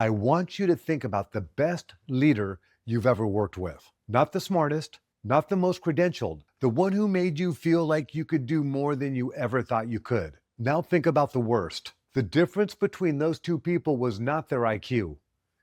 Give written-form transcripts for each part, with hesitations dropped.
I want you to think about the best leader you've ever worked with. Not the smartest, not the most credentialed, the one who made you feel like you could do more than you ever thought you could. Now think about the worst. The difference between those two people was not their IQ.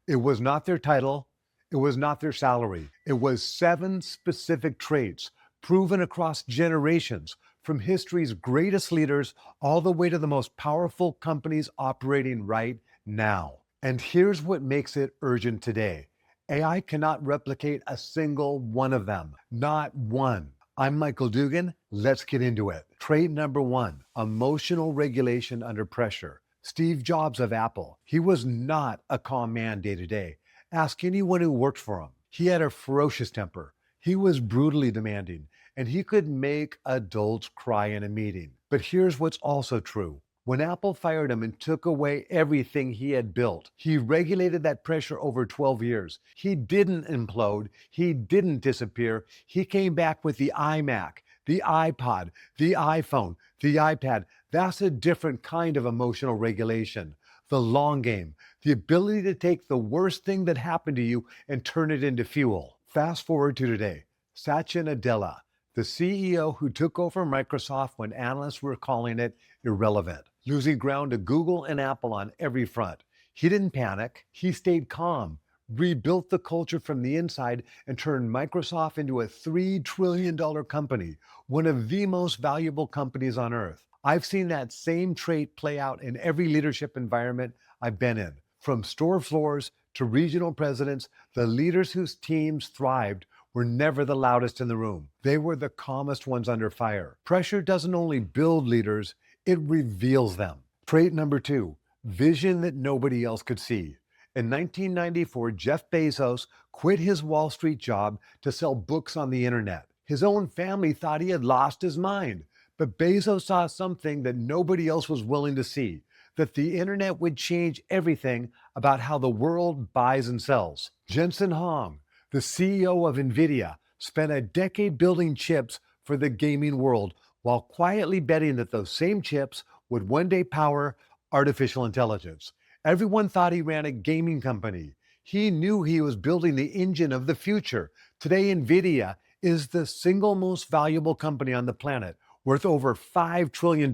It was not their title. It was not their salary. It was 7 specific traits proven across generations, from history's greatest leaders all the way to the most powerful companies operating right now. And here's what makes it urgent today. AI cannot replicate a single one of them, not one. I'm Michael Dugan. Let's get into it. Trait number 1, emotional regulation under pressure. Steve Jobs of Apple, he was not a calm man day to day. Ask anyone who worked for him. He had a ferocious temper. He was brutally demanding, and he could make adults cry in a meeting. But here's what's also true. When Apple fired him and took away everything he had built, he regulated that pressure over 12 years. He didn't implode. He didn't disappear. He came back with the iMac, the iPod, the iPhone, the iPad. That's a different kind of emotional regulation. The long game, the ability to take the worst thing that happened to you and turn it into fuel. Fast forward to today. Satya Nadella, the CEO who took over Microsoft when analysts were calling it irrelevant, losing ground to Google and Apple on every front. He didn't panic. He stayed calm, rebuilt the culture from the inside, and turned Microsoft into a $3 trillion company, one of the most valuable companies on earth. I've seen that same trait play out in every leadership environment I've been in. From store floors to regional presidents, the leaders whose teams thrived were never the loudest in the room. They were the calmest ones under fire. Pressure doesn't only build leaders, it reveals them. Trait number 2, vision that nobody else could see. In 1994, Jeff Bezos quit his Wall Street job to sell books on the internet. His own family thought he had lost his mind, but Bezos saw something that nobody else was willing to see, that the internet would change everything about how the world buys and sells. Jensen Huang, the CEO of NVIDIA, spent a decade building chips for the gaming world while quietly betting that those same chips would one day power artificial intelligence. Everyone thought he ran a gaming company. He knew he was building the engine of the future. Today, NVIDIA is the single most valuable company on the planet, worth over $5 trillion.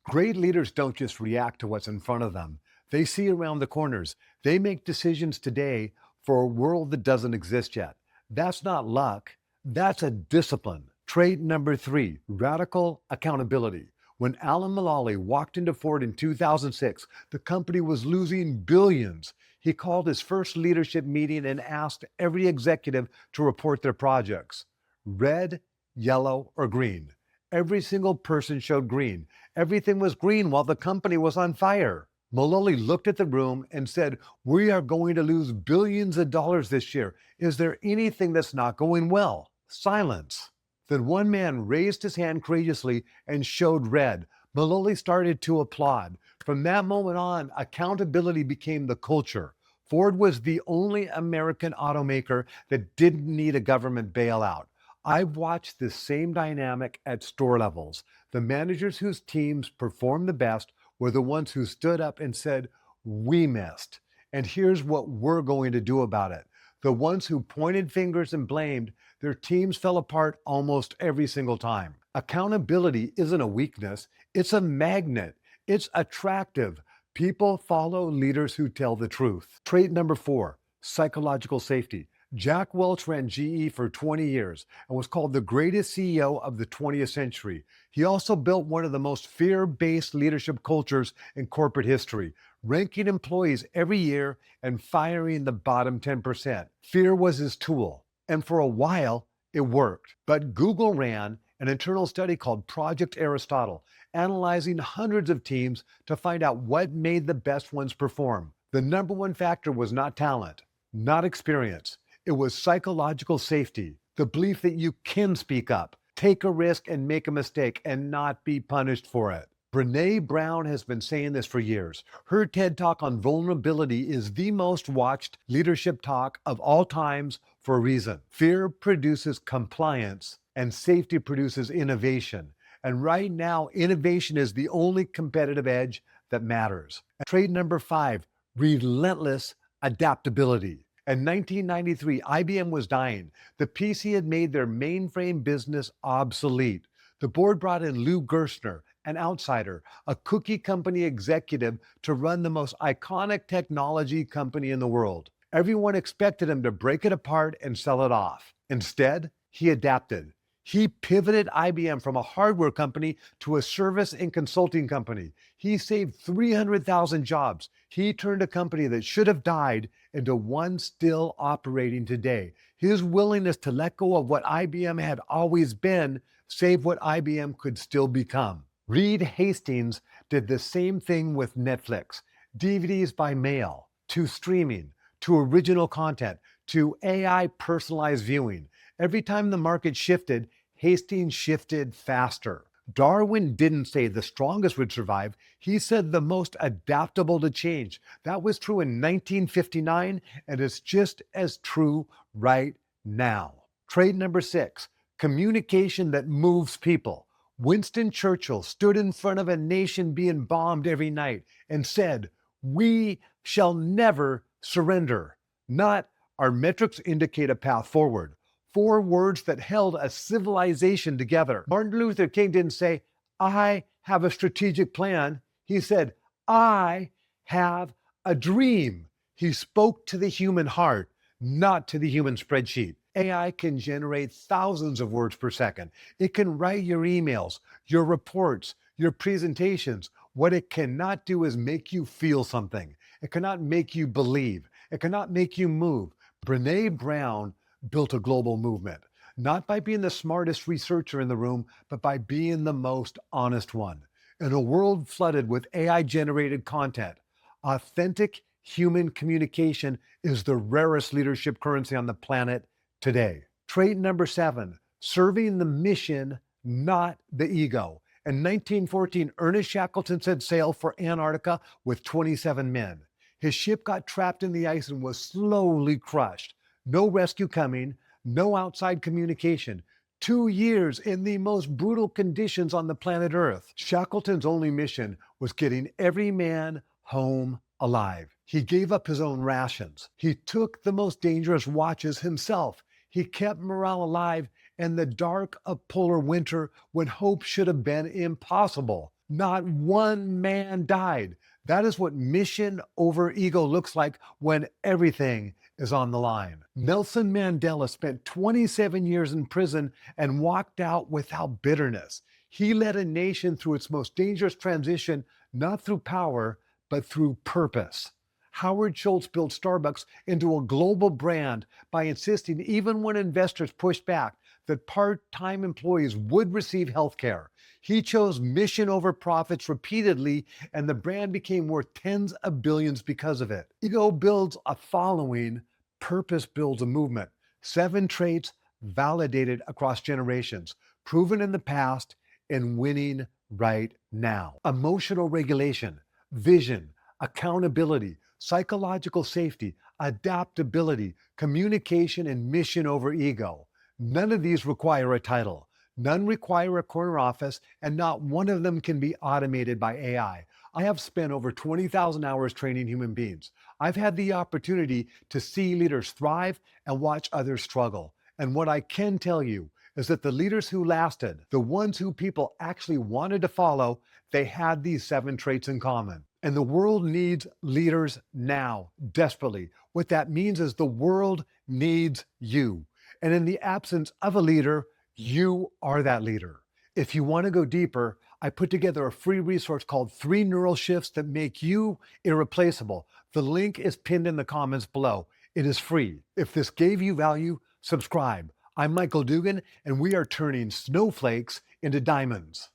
Great leaders don't just react to what's in front of them. They see around the corners. They make decisions today for a world that doesn't exist yet. That's not luck. That's a discipline. Trait number 3, radical accountability. When Alan Mulally walked into Ford in 2006, the company was losing billions. He called his first leadership meeting and asked every executive to report their projects. Red, yellow, or green. Every single person showed green. Everything was green while the company was on fire. Mulally looked at the room and said, "We are going to lose billions of dollars this year. Is there anything that's not going well?" Silence. Then one man raised his hand courageously and showed red. Mulally started to applaud. From that moment on, accountability became the culture. Ford was the only American automaker that didn't need a government bailout. I've watched this same dynamic at store levels. The managers whose teams performed the best were the ones who stood up and said, "We missed, and here's what we're going to do about it." The ones who pointed fingers and blamed, their teams fell apart almost every single time. Accountability isn't a weakness, it's a magnet. It's attractive. People follow leaders who tell the truth. Trait number 4, psychological safety. Jack Welch ran GE for 20 years and was called the greatest CEO of the 20th century. He also built one of the most fear-based leadership cultures in corporate history, ranking employees every year and firing the bottom 10%. Fear was his tool, and for a while, it worked. But Google ran an internal study called Project Aristotle, analyzing hundreds of teams to find out what made the best ones perform. The number one factor was not talent, not experience. It was psychological safety, the belief that you can speak up, take a risk and make a mistake and not be punished for it. Brené Brown has been saying this for years. Her TED Talk on vulnerability is the most watched leadership talk of all times for a reason. Fear produces compliance and safety produces innovation. And right now, innovation is the only competitive edge that matters. Trait number 5, relentless adaptability. In 1993, IBM was dying. The PC had made their mainframe business obsolete. The board brought in Lou Gerstner, an outsider, a cookie company executive, to run the most iconic technology company in the world. Everyone expected him to break it apart and sell it off. Instead, he adapted. He pivoted IBM from a hardware company to a service and consulting company. He saved 300,000 jobs. He turned a company that should have died into one still operating today. His willingness to let go of what IBM had always been saved what IBM could still become. Reed Hastings did the same thing with Netflix. DVDs by mail, to streaming, to original content, to AI personalized viewing. Every time the market shifted, Hastings shifted faster. Darwin didn't say the strongest would survive. He said the most adaptable to change. That was true in 1959, and it's just as true right now. Trait number 6, communication that moves people. Winston Churchill stood in front of a nation being bombed every night and said, "We shall never surrender." Not, "Our metrics indicate a path forward." 4 words that held a civilization together. Martin Luther King didn't say, "I have a strategic plan." He said, "I have a dream." He spoke to the human heart, not to the human spreadsheet. AI can generate thousands of words per second. It can write your emails, your reports, your presentations. What it cannot do is make you feel something. It cannot make you believe. It cannot make you move. Brené Brown built a global movement, not by being the smartest researcher in the room, but by being the most honest one. In a world flooded with AI-generated content, authentic human communication is the rarest leadership currency on the planet today. Trait number 7, serving the mission, not the ego. In 1914, Ernest Shackleton set sail for Antarctica with 27 men. His ship got trapped in the ice and was slowly crushed. No rescue coming, no outside communication. 2 years in the most brutal conditions on the planet Earth. Shackleton's only mission was getting every man home alive. He gave up his own rations. He took the most dangerous watches himself. He kept morale alive in the dark of polar winter when hope should have been impossible. Not one man died. That is what mission over ego looks like when everything is on the line. Nelson Mandela spent 27 years in prison and walked out without bitterness. He led a nation through its most dangerous transition, not through power, but through purpose. Howard Schultz built Starbucks into a global brand by insisting, even when investors pushed back, that part-time employees would receive health care. He chose mission over profits repeatedly, and the brand became worth tens of billions because of it. Ego builds a following, purpose builds a movement. 7 traits validated across generations, proven in the past, and winning right now. Emotional regulation, vision, accountability, psychological safety, adaptability, communication, and mission over ego. None of these require a title. None require a corner office, and not one of them can be automated by AI. I have spent over 20,000 hours training human beings. I've had the opportunity to see leaders thrive and watch others struggle. And what I can tell you is that the leaders who lasted, the ones who people actually wanted to follow, they had these 7 traits in common. And the world needs leaders now, desperately. What that means is the world needs you. And in the absence of a leader, you are that leader. If you want to go deeper, I put together a free resource called 3 Neural Shifts that make you irreplaceable. The link is pinned in the comments below. It is free. If this gave you value, subscribe. I'm Michael Dugan, and we are turning snowflakes into diamonds.